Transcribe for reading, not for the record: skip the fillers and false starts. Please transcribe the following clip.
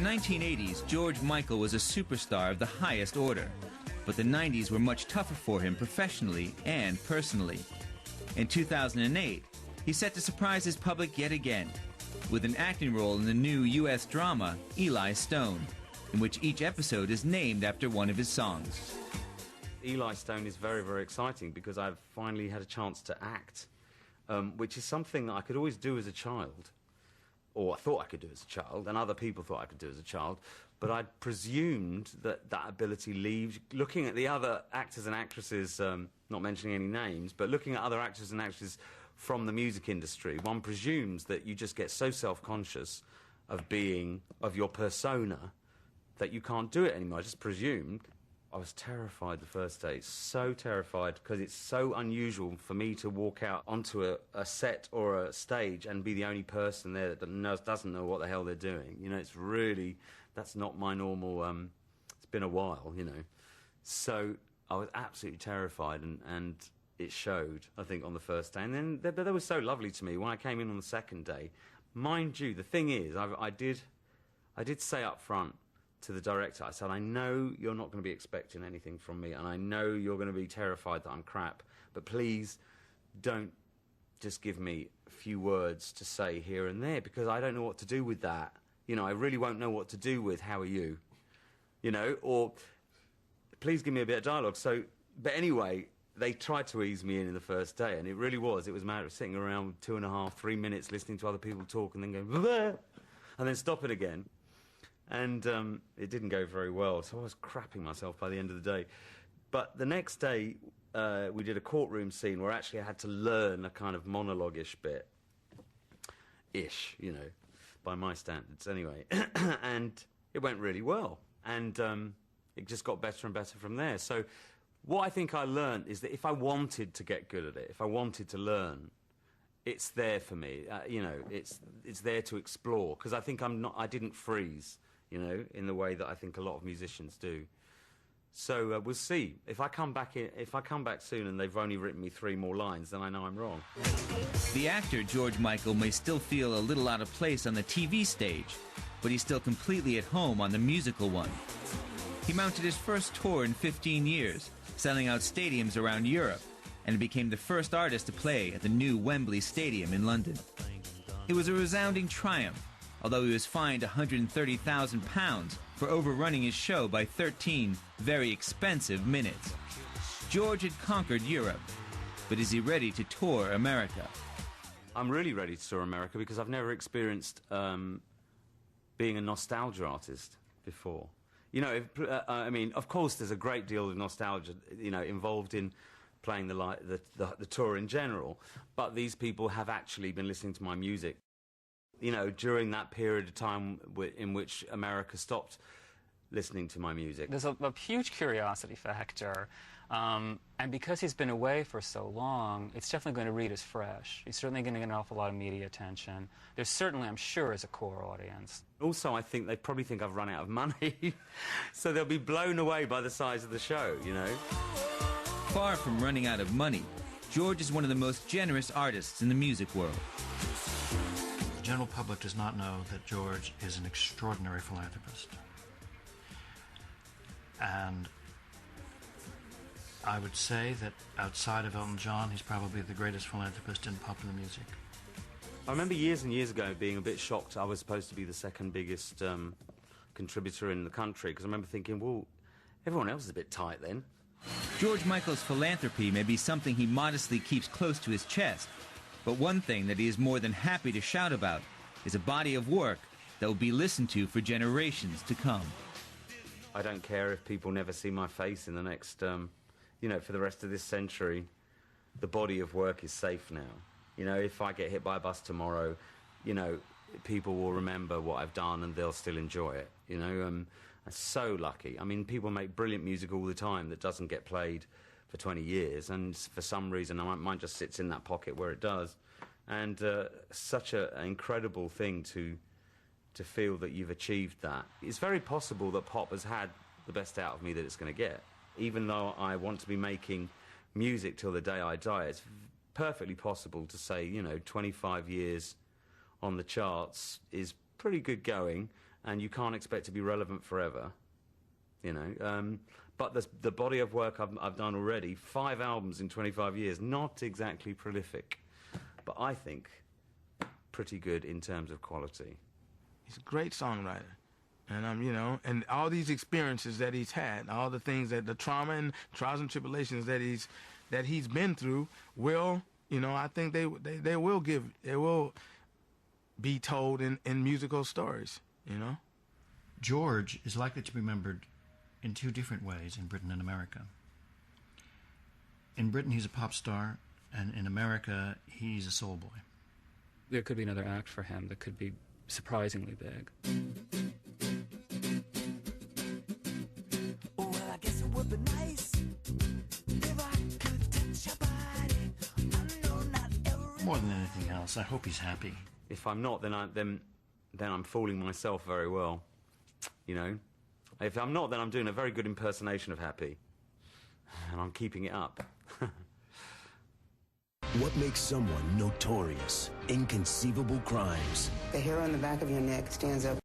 1980s, George Michael was a superstar of the highest order, but the 90s were much tougher for him professionally and personally. In 2008, he's set to surprise his public yet again with an acting role in the new U.S. drama Eli Stone, in which each episode is named after one of his songs. Eli Stone is very, very exciting because I've finally had a chance to act, which is something that I could always do as a child, or I thought I could do as a child, and other people thought I could do as a child, but I'd presumed that that ability leaves. Looking at the other actors and actresses, not mentioning any names, but looking at other actors and actresses from the music industry, one presumes that you just get so self-conscious of your persona that you can't do it anymore. I just presumed. I was terrified the first day, so terrified, because it's so unusual for me to walk out onto a set or a stage and be the only person there that doesn't know what the hell they're doing. You know, it's really, that's not my normal, it's been a while, you know. So I was absolutely terrified, and it showed, I think, on the first day. And then they were so lovely to me when I came in on the second day. Mind you, the thing is, I did say up front to the director, I said, I know you're not going to be expecting anything from me, and I know you're going to be terrified that I'm crap, but please don't just give me a few words to say here and there, because I don't know what to do with that. You know, I really won't know what to do with "How are you?" You know, or please give me a bit of dialogue. So, but anyway, they tried to ease me in the first day, and it really was. It was a matter of sitting around 2.5, 3 minutes listening to other people talk and then going, "Bleh," and then stopping again. And it didn't go very well, so I was crapping myself by the end of the day. But the next day, we did a courtroom scene where actually I had to learn a kind of monologue-ish bit. You know, by my standards anyway. And it went really well. And it just got better and better from there. So what I think I learned is that if I wanted to get good at it, if I wanted to learn, it's there for me. You know, it's there to explore, because I think I didn't freeze, you know, in the way that I think a lot of musicians do. So we'll see. If I come back soon and they've only written me 3 more lines, then I know I'm wrong. The actor George Michael may still feel a little out of place on the TV stage, but he's still completely at home on the musical one. He mounted his first tour in 15 years, selling out stadiums around Europe, and became the first artist to play at the new Wembley Stadium in London. It was a resounding triumph, although he was fined £130,000 for overrunning his show by 13 very expensive minutes. George had conquered Europe, but is he ready to tour America? I'm really ready to tour America because I've never experienced being a nostalgia artist before. You know, I mean, of course there's a great deal of nostalgia, you know, involved in playing the tour in general, but these people have actually been listening to my music, you know, during that period of time in which America stopped listening to my music. There's a huge curiosity factor, and because he's been away for so long, it's definitely going to read as fresh. He's certainly going to get an awful lot of media attention. There's certainly, I'm sure, is a core audience. Also, I think they probably think I've run out of money, so they'll be blown away by the size of the show, you know. Far from running out of money, George is one of the most generous artists in the music world. The general public does not know that George is an extraordinary philanthropist. And I would say that outside of Elton John, he's probably the greatest philanthropist in popular music. I remember years and years ago being a bit shocked I was supposed to be the second biggest contributor in the country, because I remember thinking, well, everyone else is a bit tight then. George Michael's philanthropy may be something he modestly keeps close to his chest, but one thing that he is more than happy to shout about is a body of work that will be listened to for generations to come. I don't care if people never see my face in the next, you know, for the rest of this century. The body of work is safe now. You know, if I get hit by a bus tomorrow, you know, people will remember what I've done and they'll still enjoy it, you know. I'm so lucky. I mean, people make brilliant music all the time that doesn't get played for 20 years, and for some reason mine just sits in that pocket where it does. And such an incredible thing to feel that you've achieved that. It's very possible that pop has had the best out of me that it's going to get. Even though I want to be making music till the day I die, it's perfectly possible to say, you know, 25 years on the charts is pretty good going, and you can't expect to be relevant forever, you know. But the body of work I've done already, 5 albums in 25 years, not exactly prolific, but I think pretty good in terms of quality. He's a great songwriter. And you know, and all these experiences that he's had, all the things that the trauma and trials and tribulations that he's been through will, you know, I think they will be told in musical stories, you know. George is likely to be remembered in 2 different ways in Britain and America. In Britain, he's a pop star, and in America, he's a soul boy. There could be another act for him that could be surprisingly big. Well, I guess it would be nice if I could touch your body. I know not every... More than anything else, I hope he's happy. If I'm not, then I'm fooling myself very well, you know. If I'm not, then I'm doing a very good impersonation of Happy, and I'm keeping it up. What makes someone notorious? Inconceivable crimes. The hair on the back of your neck stands up